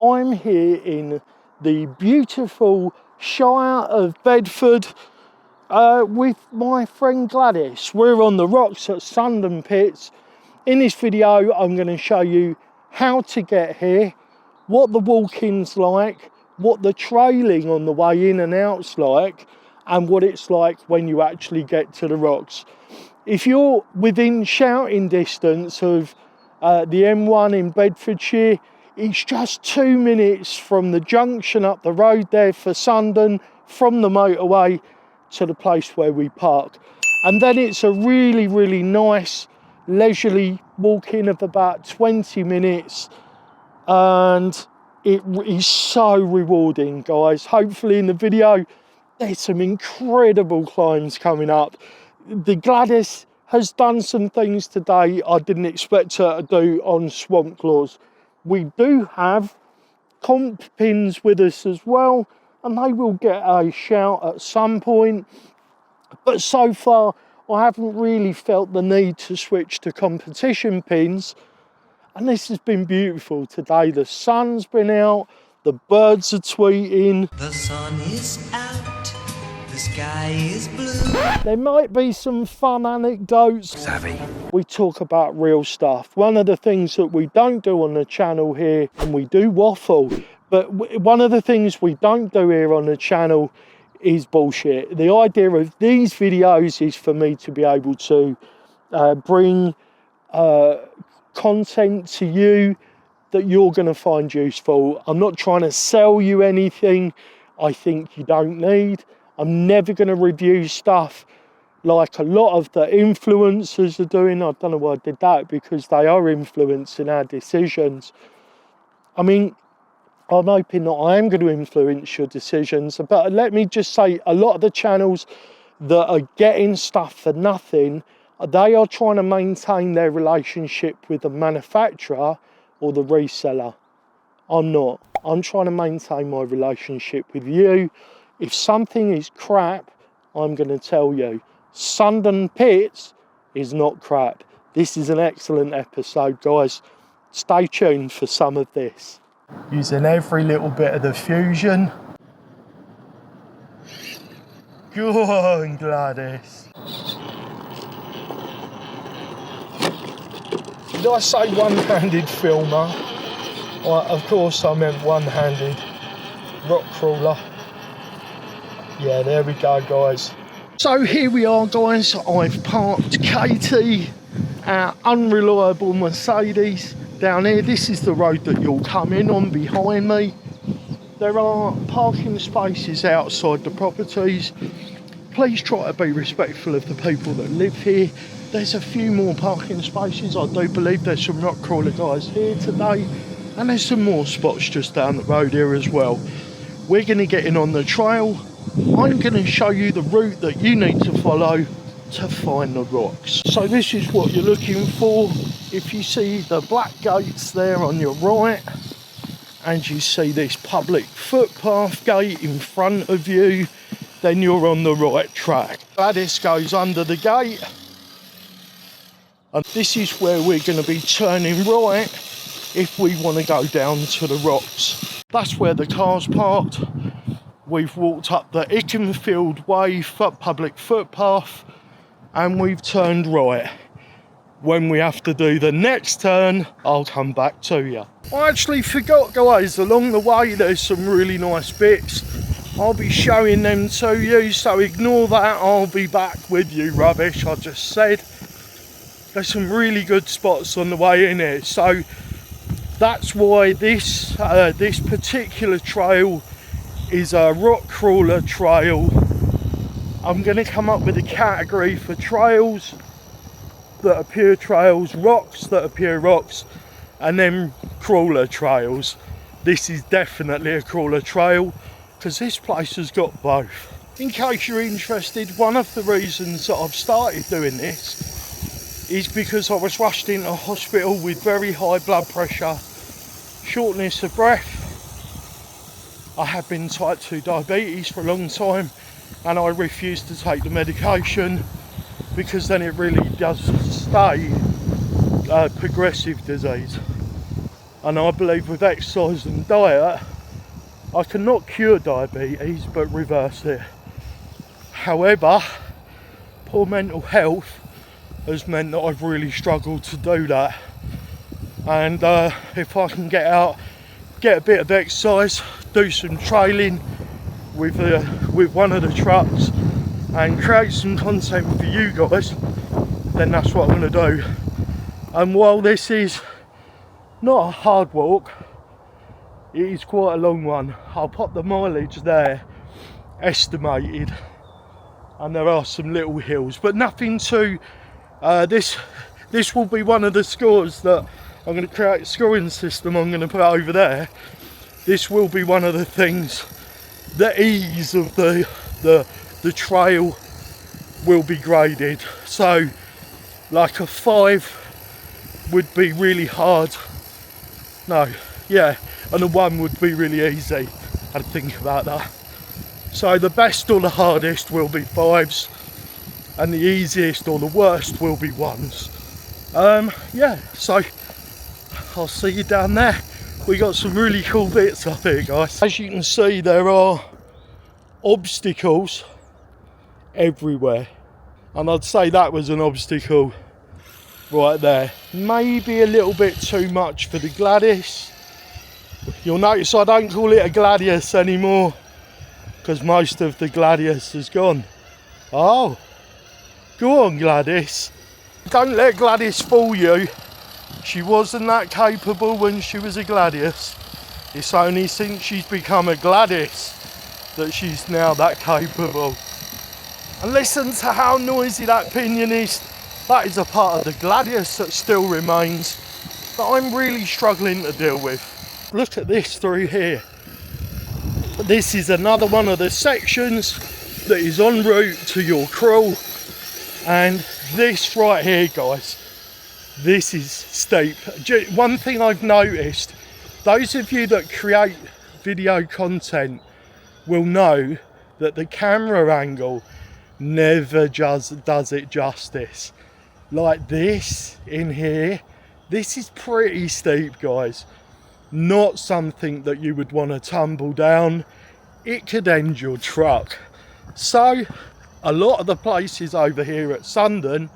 I'm here in the beautiful Shire of Bedford with my friend Gladys. We're on the rocks at Sundon Pits. In this video, I'm going to show you how to get here, what the walking's like, what the trailing on the way in and out's like, and what it's like when you actually get to the rocks. If you're within shouting distance of the M1 in Bedfordshire, it's just 2 minutes from the junction up the road there for Sundon, from the motorway to the place where we park. And then it's a really, really nice, leisurely walk-in of about 20 minutes. And it is so rewarding, guys. Hopefully in the video, there's some incredible climbs coming up. The Gladys has done some things today I didn't expect her to do on Swamp Claws. We do have comp pins with us as well, and they will get a shout at some point. But so far, I haven't really felt the need to switch to competition pins. And this has been beautiful today. The sun's been out, the birds are tweeting. The sun is out, the sky is blue. There might be some fun anecdotes. Savvy. We talk about real stuff. One of the things that we don't do on the channel here, and we do waffle, but one of the things we don't do here on the channel is bullshit. The idea of these videos is for me to be able to bring content to you that you're going to find useful. I'm not trying to sell you anything I think you don't need. I'm never going to review stuff like a lot of the influencers are doing. I don't know why I did that, because they are influencing our decisions. I mean, I'm hoping that I am going to influence your decisions, but let me just say, a lot of the channels that are getting stuff for nothing, they are trying to maintain their relationship with the manufacturer or the reseller. I'm not. I'm trying to maintain my relationship with you. If something is crap, I'm going to tell you. Sundon Pits is not crap. This is an excellent episode, guys. Stay tuned for some of this. Using every little bit of the fusion. Go on, Gladys. Did I say one-handed filmer? Well, of course I meant one-handed rock crawler. Yeah, there we go, guys. So here we are, guys. I've parked Katie, our unreliable Mercedes, down here. This is the road that you'll come in on behind me. There are parking spaces outside the properties. Please try to be respectful of the people that live here. There's a few more parking spaces. I do believe there's some rock crawler guys here today, and there's some more spots just down the road here as well. We're going to get in on the trail. I'm going to show you the route that you need to follow to find the rocks. So this is what you're looking for. If you see the black gates there on your right, and you see this public footpath gate in front of you, then you're on the right track. Gladys goes under the gate, and this is where we're going to be turning right if we want to go down to the rocks. That's where the car's parked. We've walked up the Ickenfield way public footpath, and we've turned right. When we have to do the next turn, I'll come back to you. I actually forgot, guys, along the way there's some really nice bits. I'll be showing them to you, so ignore that. I'll be back with you rubbish I just said. There's some really good spots on the way in here, so that's why this particular trail is a rock crawler trail. I'm going to come up with a category for trails that are pure trails, rocks that are pure rocks, and then crawler trails. This is definitely a crawler trail because this place has got both. In case you're interested, one of the reasons that I've started doing this is because I was rushed into hospital with very high blood pressure, shortness of breath. I have been type 2 diabetes for a long time, and I refuse to take the medication because then it really does stay progressive disease. And I believe with exercise and diet, I cannot cure diabetes, but reverse it. However, poor mental health has meant that I've really struggled to do that. And if I can get out, get a bit of exercise, do some trailing with one of the trucks and create some content for you guys, then that's what I'm going to do. And while this is not a hard walk, it is quite a long one. I'll pop the mileage there, estimated, and there are some little hills, but nothing too, this will be one of the scores that I'm going to create a scoring system I'm going to put over there. This will be one of the things, the ease of the trail will be graded. So like a 5 would be really hard. No, yeah, and a 1 would be really easy. I had to think about that. So the best or the hardest will be 5s, and the easiest or the worst will be 1s. Yeah, so I'll see you down there. We got some really cool bits up here, guys. As you can see, there are obstacles everywhere, and I'd say that was an obstacle right there. Maybe a little bit too much for the Gladys. You'll notice I don't call it a Gladius anymore, because most of the Gladius has gone. Oh, go on Gladys. Don't let Gladys fool you. She wasn't that capable when she was a Gladius. It's only since she's become a Gladys that she's now that capable. And listen to how noisy that pinion is. That is a part of the Gladius that still remains, that I'm really struggling to deal with. Look at this through here. This is another one of the sections that is en route to your crawl. And this right here, guys, this is steep. One thing I've noticed, those of you that create video content will know that the camera angle never does it justice. Like this in here, this is pretty steep, guys. Not something that you would want to tumble down. It could end your truck. So a lot of the places over here at Sundon,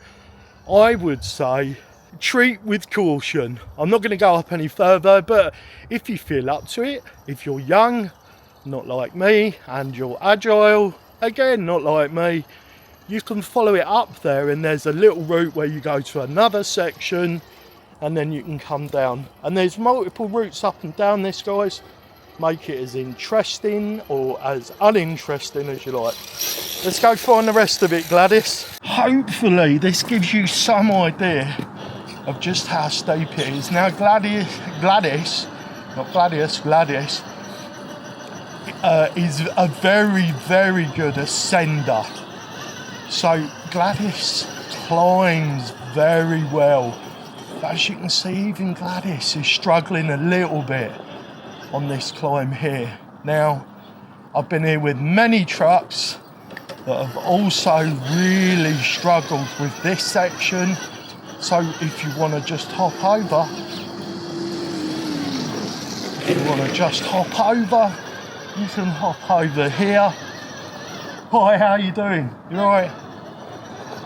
I would say treat with caution. I'm not going to go up any further, but if you feel up to it, if you're young, not like me, and you're agile, again, not like me, you can follow it up there, and there's a little route where you go to another section and then you can come down. And there's multiple routes up and down this, guys. Make it as interesting or as uninteresting as you like. Let's go find the rest of it, Gladys. Hopefully this gives you some idea of just how steep it is. Now Gladys is a very, very good ascender. So Gladys climbs very well. But as you can see, even Gladys is struggling a little bit on this climb here. Now, I've been here with many trucks that have also really struggled with this section. So if you want to just hop over, you can hop over here. Hi, how you doing? You all right?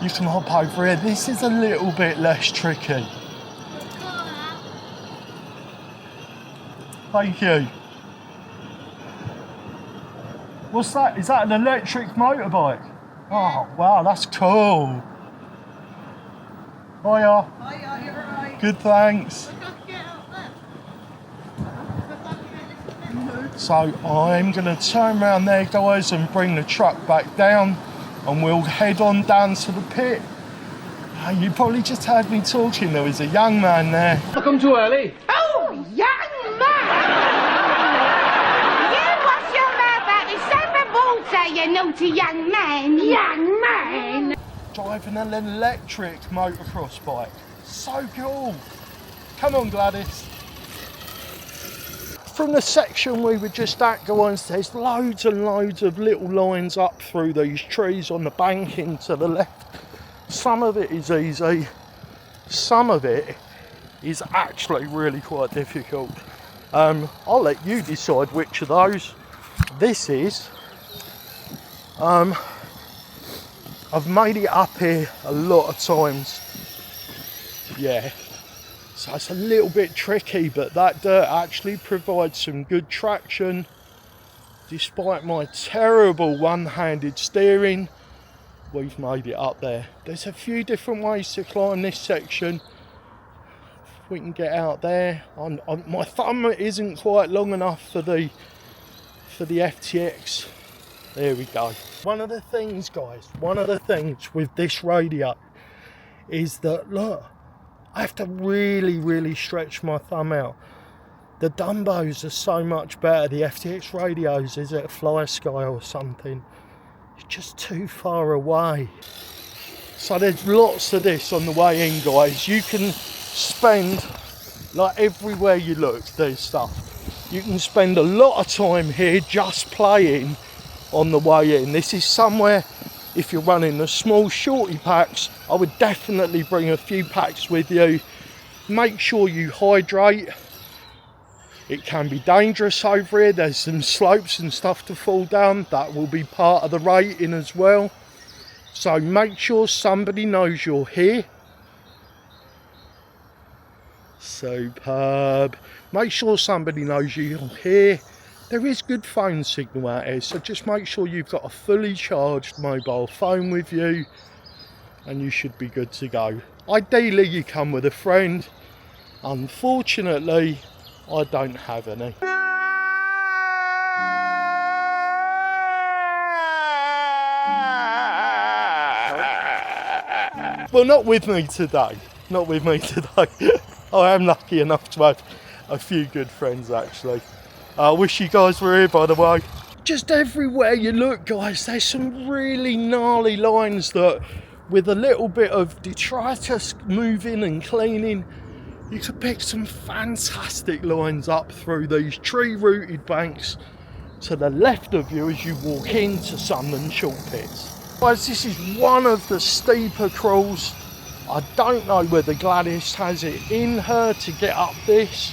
You can hop over here. This is a little bit less tricky. Thank you. What's that? Is that an electric motorbike? Oh, wow, that's cool. Hiya. Hiya, you're right. Good, thanks. So I'm going to turn around there, guys, and bring the truck back down, and we'll head on down to the pit. You probably just heard me talking. There was a young man there. I come too early. Oh, young man! You wash your mouth out with soap and water, you naughty young man. Young man! Driving an electric motocross bike. So cool. Come on, Gladys. From the section we were just at, guys, there's loads and loads of little lines up through these trees on the banking to the left. Some of it is easy, some of it is actually really quite difficult. I'll let you decide which of those this is. I've made it up here a lot of times. Yeah, so it's a little bit tricky, but that dirt actually provides some good traction. Despite my terrible one-handed steering, we've made it up there. There's a few different ways to climb this section. If we can get out there. My thumb isn't quite long enough for the FTX. There we go. One of the things, guys, with this radio is that, look, I have to really stretch my thumb out. The Dumbos are so much better. The FTX radios, is it a Fly Sky or something? It's just too far away. So there's lots of this on the way in, guys. You can spend, like everywhere you look, there's stuff. You can spend a lot of time here just playing on the way in. This is somewhere, if you're running the small shorty packs, I would definitely bring a few packs with you. Make sure you hydrate. It can be dangerous over here. There's some slopes and stuff to fall down. That will be part of the rating as well. So make sure somebody knows you're here. Superb. Make sure somebody knows you're here. There is good phone signal out here, so just make sure you've got a fully charged mobile phone with you and you should be good to go. Ideally you come with a friend. Unfortunately, I don't have any. Well, not with me today. Not with me today. I am lucky enough to have a few good friends, actually. I wish you guys were here, by the way. Just everywhere you look, guys, there's some really gnarly lines that, with a little bit of detritus moving and cleaning, you could pick some fantastic lines up through these tree-rooted banks to the left of you as you walk into Sundon Chalk Pit. Guys, this is one of the steeper crawls. I don't know whether Gladys has it in her to get up this,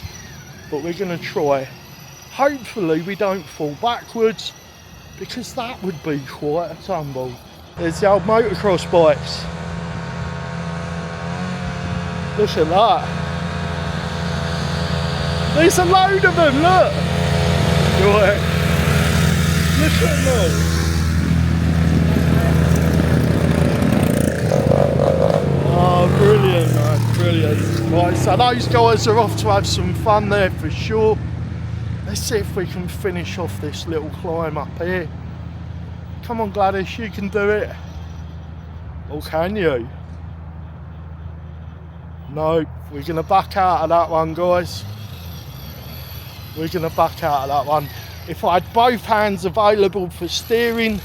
but we're going to try. Hopefully we don't fall backwards, because that would be quite a tumble. There's the old motocross bikes. Look at that. There's a load of them, look! Right. Look at them. Oh, brilliant, man, brilliant. Right, so those guys are off to have some fun there for sure. Let's see if we can finish off this little climb up here. Come on, Gladys, you can do it. Or can you? No, we're going to back out of that one, guys. We're going to back out of that one. If I had both hands available for steering,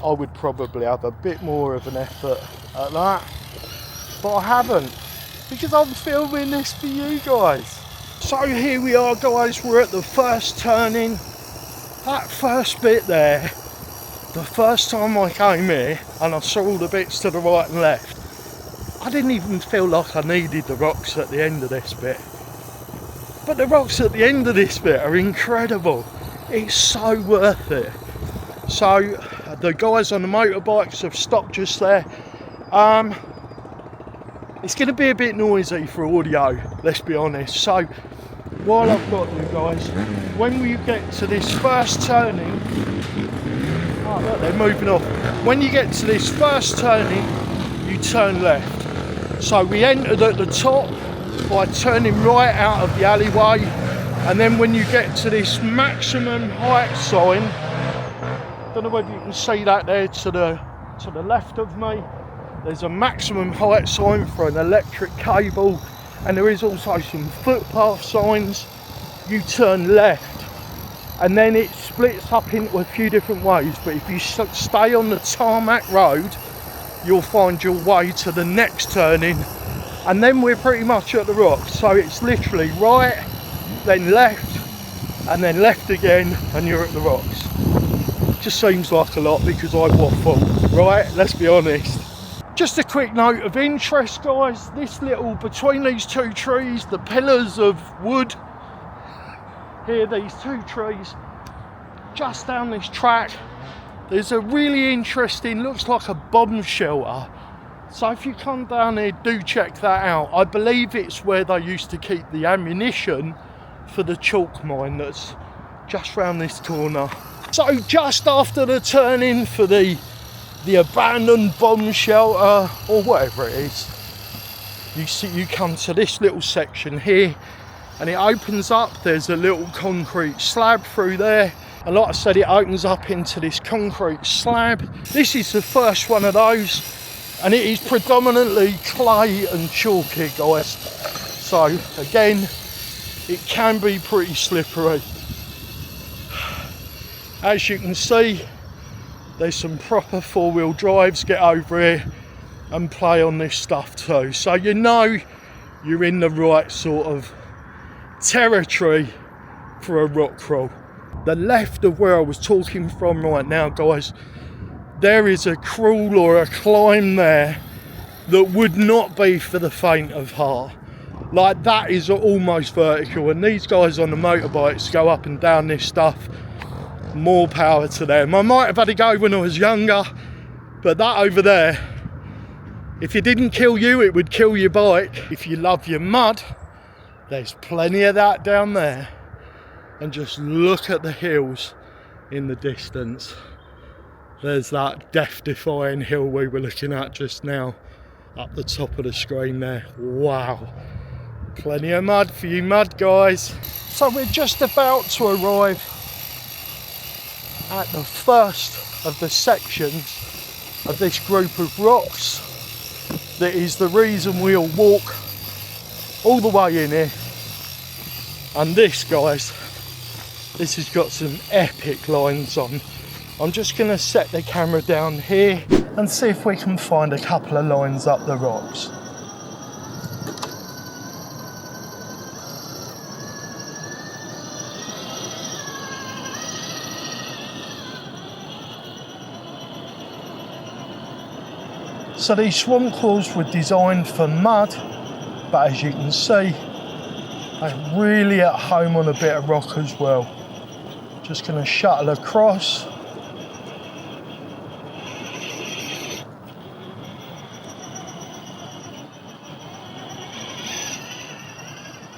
I would probably have a bit more of an effort at that. But I haven't, because I'm filming this for you guys. So here we are, guys, we're at the first turning. That first bit there, the first time I came here and I saw all the bits to the right and left, I didn't even feel like I needed the rocks at the end of this bit. But the rocks at the end of this bit are incredible. It's so worth it. So the guys on the motorbikes have stopped just there. It's going to be a bit noisy for audio, let's be honest. So while I've got you guys, when we get to this first turning, oh look, they're moving off. When you get to this first turning, you turn left. So we entered at the top by turning right out of the alleyway, and then when you get to this maximum height sign, don't know whether you can see that there to the left of me, there's a maximum height sign for an electric cable, and there is also some footpath signs. You turn left, and then it splits up into a few different ways, but if you stay on the tarmac road, you'll find your way to the next turning, and then we're pretty much at the rocks. So it's literally right, then left, and then left again, and you're at the rocks. Just seems like a lot because I waffle, right? Let's be honest. Just a quick note of interest, guys. This little, between these two trees, the pillars of wood, here, these two trees, just down this track, there's a really interesting, looks like a bomb shelter. So if you come down here, do check that out. I believe it's where they used to keep the ammunition for the chalk mine that's just round this corner. So just after the turn-in for the abandoned bomb shelter, or whatever it is, you come to this little section here, and it opens up. There's a little concrete slab through there, and like I said, it opens up into this concrete slab. This is the first one of those, and it is predominantly clay and chalk here, guys. So again, it can be pretty slippery. As you can see, there's some proper four-wheel drives. Get over here and play on this stuff too. So you know you're in the right sort of territory for a rock crawl. The left of where I was talking from right now, guys, there is a crawl or a climb there that would not be for the faint of heart. Like, that is almost vertical, and these guys on the motorbikes go up and down this stuff. More power to them. I might have had a go when I was younger, but that over there, if it didn't kill you, it would kill your bike. If you love your mud, there's plenty of that down there. And just look at the hills in the distance. There's that death-defying hill we were looking at just now up the top of the screen there. Wow, plenty of mud for you mud guys. So we're just about to arrive at the first of the sections of this group of rocks that is the reason we'll walk all the way in here. And this, guys, this has got some epic lines on. I'm just going to set the camera down here and see if we can find a couple of lines up the rocks. So these swamp claws were designed for mud, but as you can see, they're really at home on a bit of rock as well. Just going to shuttle across.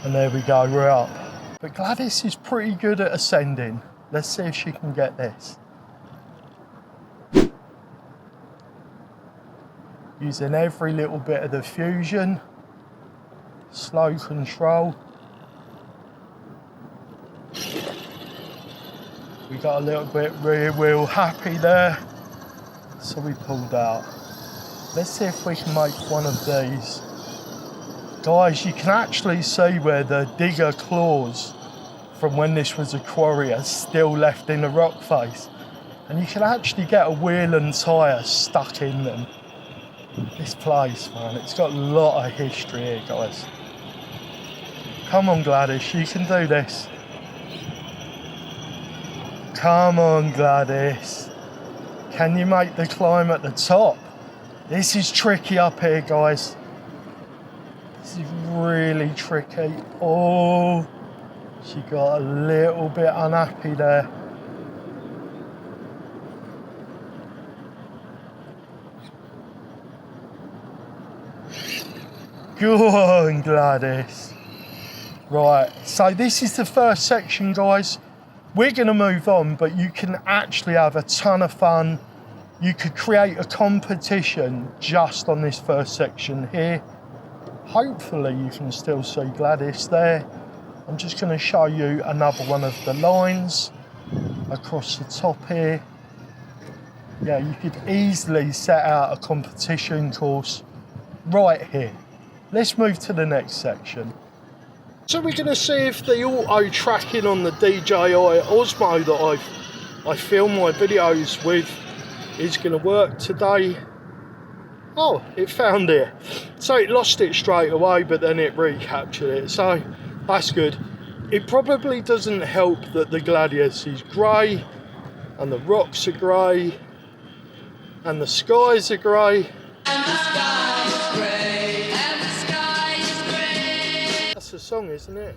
And there we go, we're up. But Gladys is pretty good at ascending. Let's see if she can get this. Using every little bit of the fusion. Slow control. We got a little bit rear wheel happy there, so we pulled out. Let's see if we can make one of these. Guys, you can actually see where the digger claws from when this was a quarry are still left in the rock face. And you can actually get a wheel and tyre stuck in them. This place, man, it's got a lot of history here, guys. Come on, Gladys, you can do this. Come on, Gladys. Can you make the climb at the top? This is tricky up here, guys. This is really tricky. Oh, she got a little bit unhappy there. Go on, Gladys. Right, so this is the first section, guys. We're going to move on, but you can actually have a ton of fun. You could create a competition just on this first section here. Hopefully you can still see Gladys there. I'm just going to show you another one of the lines across the top here. Yeah, you could easily set out a competition course right here. Let's move to the next section. So we're going to see if the auto tracking on the DJI Osmo that I film my videos with is going to work today. Oh, it found it. So it lost it straight away, but then it recaptured it. So that's good. It probably doesn't help that the Gladius is grey and the rocks are grey and the skies are grey. That's the song, isn't it?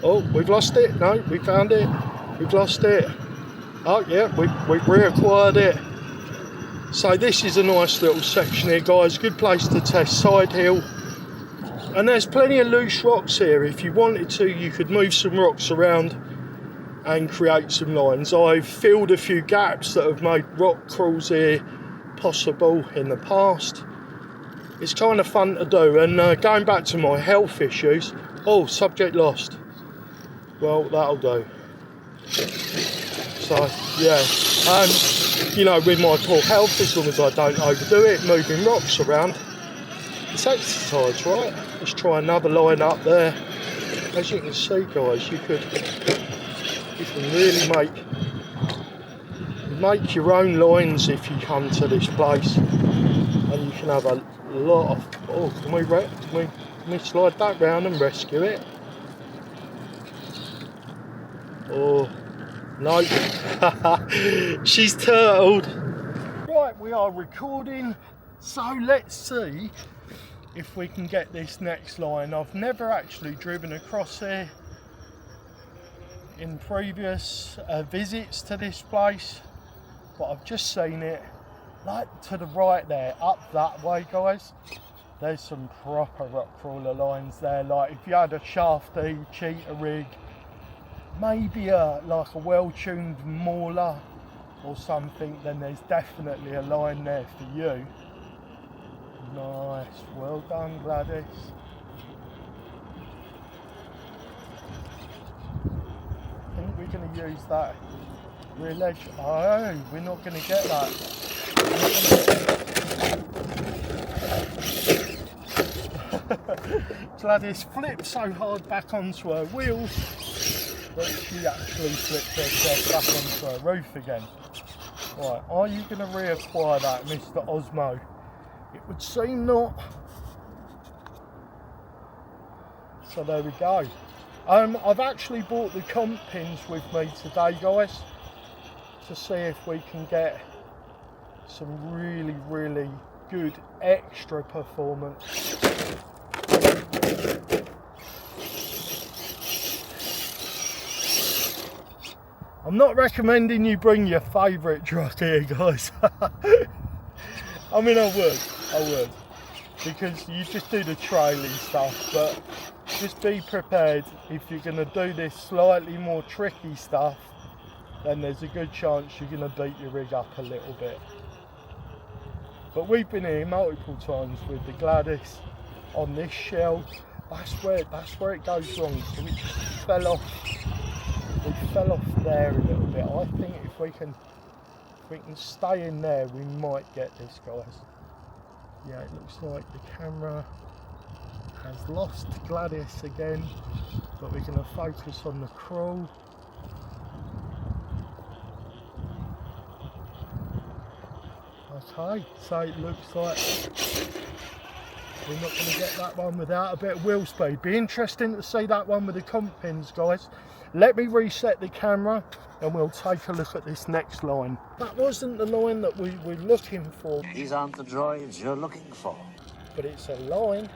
Oh, we've lost it. No, we found it. We've lost it. Oh yeah, we've reacquired it. So this is a nice little section here, guys. Good place to test side hill. And there's plenty of loose rocks here. If you wanted to, you could move some rocks around and create some lines. I've filled a few gaps that have made rock crawls here possible in the past. It's kind of fun to do. And going back to my health issues, oh, subject lost. Well, that'll do. So yeah, you know, with my poor health, as long as I don't overdo it, moving rocks around, it's exercise, right? Let's try another line up there. As you can see, guys, you can really make your own lines if you come to this place, and you can have a lot of. Oh, can we slide that round and rescue it? Oh no, she's turtled. Right, we are recording, so let's see if we can get this next line. I've never actually driven across here in previous visits to this place, but I've just seen it, like to the right there, up that way, guys. There's some proper rock crawler lines there. Like if you had a shafty cheetah rig, maybe like a well-tuned mauler or something, then there's definitely a line there for you. Nice, well done, Gladys. I think we're going to use that rear edge. Oh, we're not going to get that. Gladys flipped so hard back onto her wheels that she actually flipped herself back onto her roof again. Right, are you going to reacquire that, Mr. Osmo? It would seem not. So there we go. I've actually brought the comp pins with me today, guys, to see if we can get some really, really good extra performance. I'm not recommending you bring your favourite truck here, guys. I mean, I would, because you just do the trailing stuff, but just be prepared. If you're going to do this slightly more tricky stuff, then there's a good chance you're going to beat your rig up a little bit. But we've been here multiple times with the Gladys on this shell. That's where it goes wrong. So we fell off there a little bit. I think if we can stay in there, we might get this, guys. Yeah, it looks like the camera has lost Gladys again, but we're going to focus on the crawl. Okay, so it looks like we're not going to get that one without a bit of wheel speed. Be interesting to see that one with the comp pins, guys. Let me reset the camera and we'll take a look at this next line. That wasn't the line that we were looking for. These aren't the droids you're looking for. But it's a line.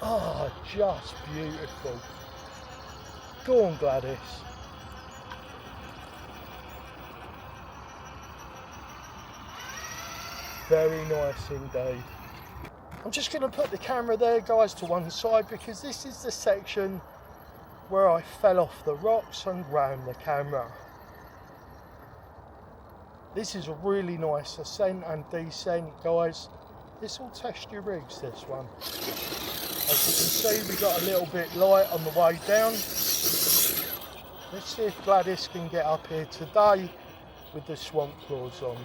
Oh, just beautiful. Go on, Gladys. Very nice indeed. I'm just going to put the camera there, guys, to one side, because this is the section where I fell off the rocks and rammed the camera. This is a really nice ascent and descent, guys. This will test your rigs, this one. As you can see, we got a little bit light on the way down. Let's see if Gladys can get up here today with the swamp claws on.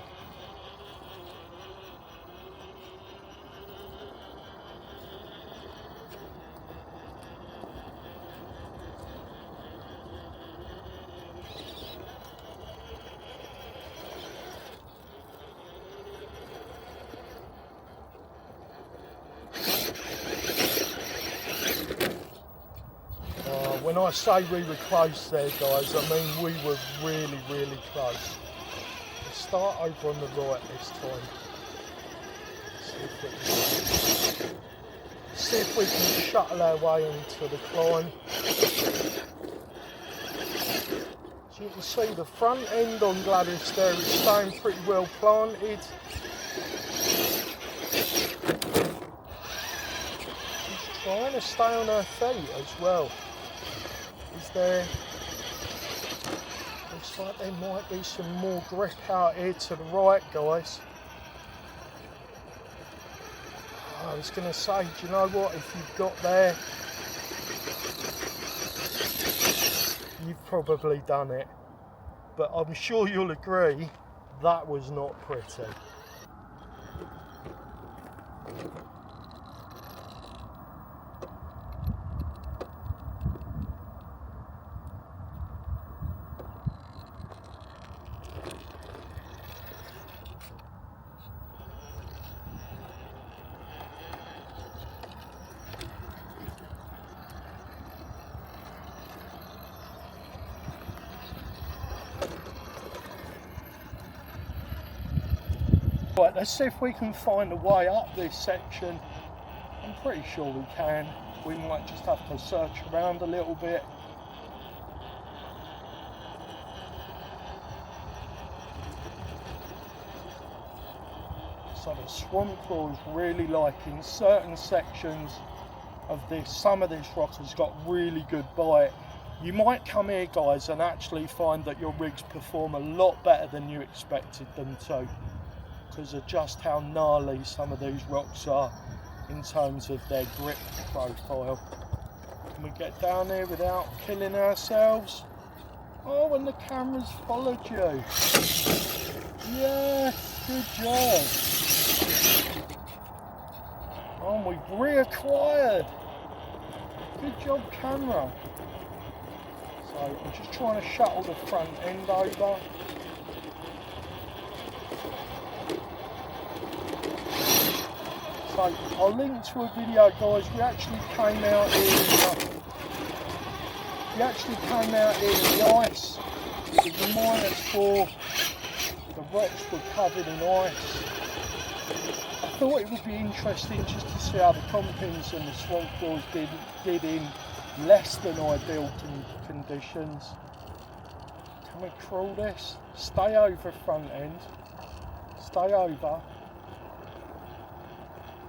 when I say we were close there, guys, I mean we were really, really close. Let's start over on the right this time. See if we can shuttle our way into the climb. As you can see, the front end on Gladys there is staying pretty well planted. She's trying to stay on her feet as well. Is there... Looks like there might be some more grip out here to the right, guys. I was going to say, do you know what, if you've got there, you've probably done it. But I'm sure you'll agree, that was not pretty. Right, let's see if we can find a way up this section. I'm pretty sure we can. We might just have to search around a little bit. So the swamp claw is really liking certain sections of this. Some of this rock has got really good bite. You might come here, guys, and actually find that your rigs perform a lot better than you expected them to, because of just how gnarly some of these rocks are in terms of their grip profile. Can we get down here without killing ourselves? Oh, and the camera's followed you. Yeah, good job. Oh, and we've reacquired. Good job, camera. So I'm just trying to shuttle the front end over. So I'll link to a video, guys. We actually came out here in the ice. It was -4. The rocks were covered in ice. I thought it would be interesting just to see how the compings and the swamp claws did in less than ideal conditions. Can we crawl this? Stay over front end. Stay over.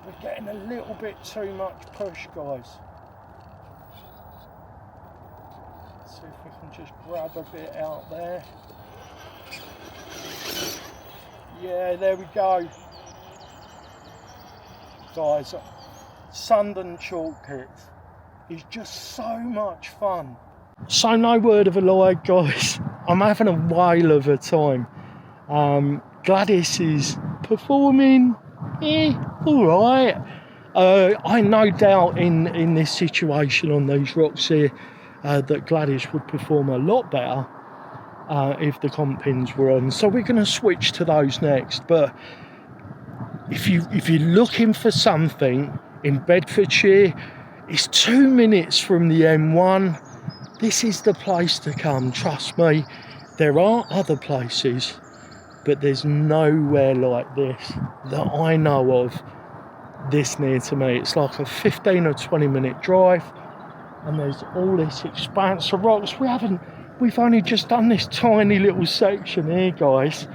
We're getting a little bit too much push, guys. Let's see if we can just grab a bit out there. Yeah, there we go. Guys, Sundon Chalk Pit is just so much fun. So no word of a lie, guys, I'm having a whale of a time. Gladys is performing alright. I no doubt in this situation on these rocks here that Gladys would perform a lot better if the comp pins were on. So we're going to switch to those next. But if you're looking for something in Bedfordshire, it's 2 minutes from the M1. This is the place to come, trust me. There are other places, but there's nowhere like this that I know of this near to me. It's like a 15 or 20 minute drive, and there's all this expanse of rocks. We've only just done this tiny little section here, guys,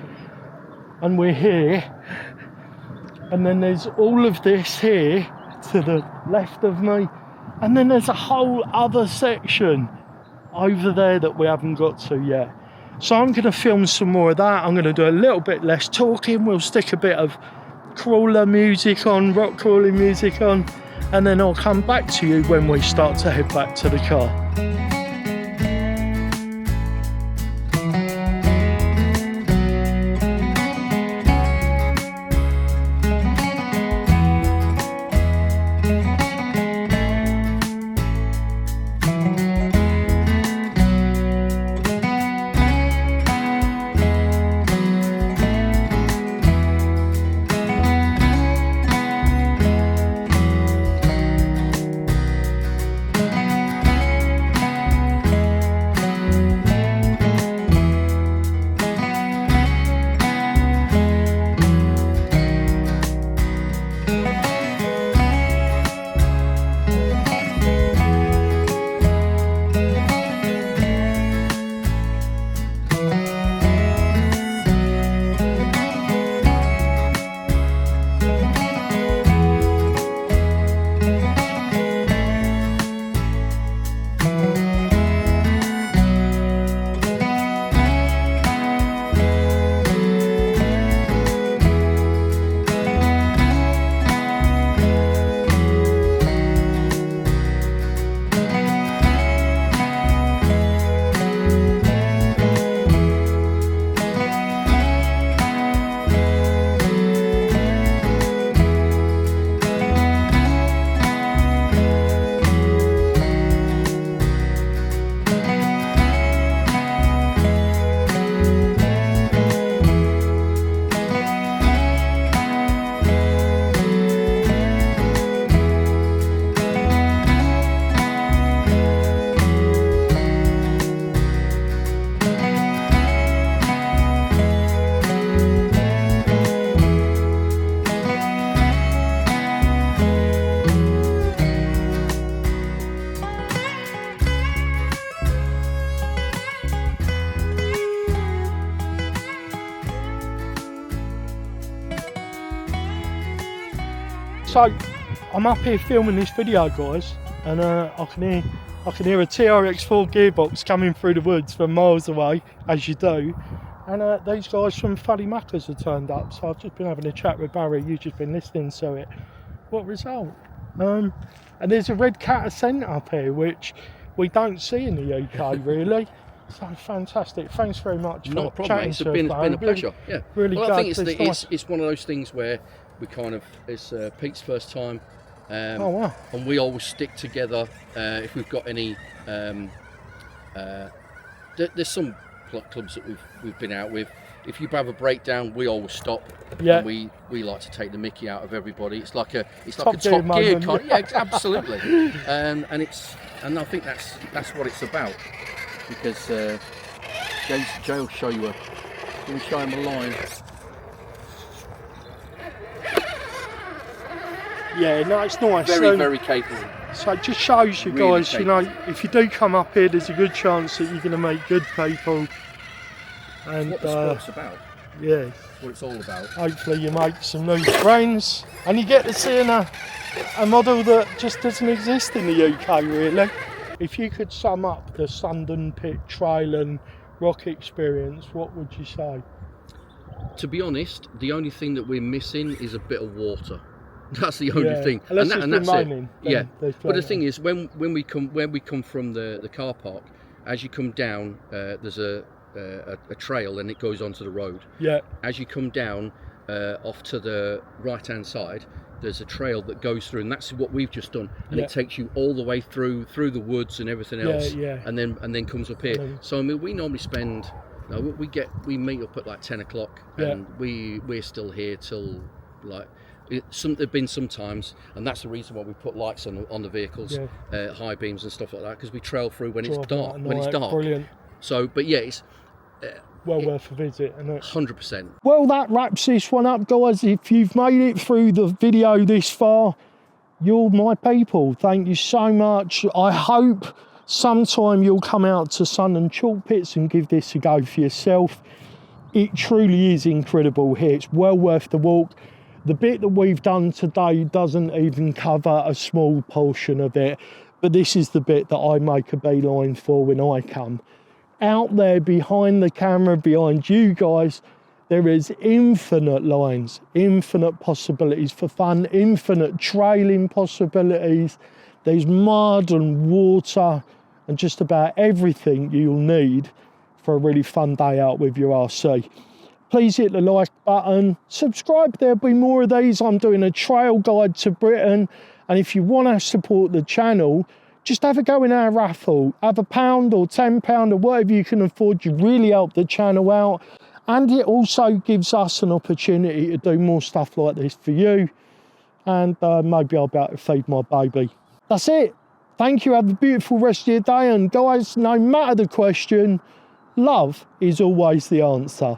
and we're here, and then there's all of this here to the left of me, and then there's a whole other section over there that we haven't got to yet. So I'm going to film some more of that. I'm going to do a little bit less talking. We'll stick a bit of crawler music on, rock crawling music on, and then I'll come back to you when we start to head back to the car. So I'm up here filming this video, guys, and I can hear a TRX4 gearbox coming through the woods from miles away, as you do. And these guys from Fuddy Muckers have turned up, so I've just been having a chat with Barry. You've just been listening to it. What result? And there's a red cat ascent up here, which we don't see in the UK really. So fantastic! Thanks very much. Not a problem. It's been a pleasure. Yeah. Really. Well, I think it's one of those things where we kind of, it's Pete's first time. Oh wow. And we always stick together if we've got any. There's some clubs that we've been out with. If you have a breakdown, we always stop. Yeah. And we like to take the mickey out of everybody. It's like a Top top gear moment. kind. Yeah, absolutely. And I think that's what it's about. Because Jay will show you we'll show him a line. Yeah, no, it's nice. Very capable. So it just shows you Really guys, you know, if you do come up here, there's a good chance that you're going to meet good people. And What the sport's about. yeah, What it's all about. hopefully you make some new friends, and you get to see a model that just doesn't exist in the UK really. If you could sum up the Sundon Pit trail and rock experience, what would you say? To be honest, the only thing that we're missing is a bit of water. That's the only thing, Unless and it's that's raining, it. Yeah, there's but the plenty. thing is, when we come from the car park, as you come down, there's a trail and it goes onto the road. Yeah. As you come down off to the right hand side, there's a trail that goes through, and that's what we've just done, and it takes you all the way through the woods and everything else, and then comes up here. So I mean, we normally spend, we meet up at like 10 o'clock, and we're still here till like. There've been some times, and that's the reason why we put lights on the vehicles, high beams and stuff like that, because we trail through when it's dark. Brilliant. So, but yeah, it's well worth a visit, isn't it? 100%. Well, that wraps this one up, guys. If you've made it through the video this far, you're my people. Thank you so much. I hope sometime you'll come out to Sundon Chalk Pits and give this a go for yourself. It truly is incredible here. It's well worth the walk. The bit that we've done today doesn't even cover a small portion of it, but this is the bit that I make a beeline for when I come. Out there behind the camera, behind you guys, there is infinite lines, infinite possibilities for fun, infinite trailing possibilities. There's mud and water and just about everything you'll need for a really fun day out with your RC. Please hit the like button, subscribe, there'll be more of these. I'm doing a trail guide to Britain, and if you want to support the channel, just have a go in our raffle. Have £1 or £10 or whatever you can afford. You really help the channel out, and it also gives us an opportunity to do more stuff like this for you, and maybe I'll be able to feed my baby. That's it. Thank you, have a beautiful rest of your day, and guys, no matter the question, love is always the answer.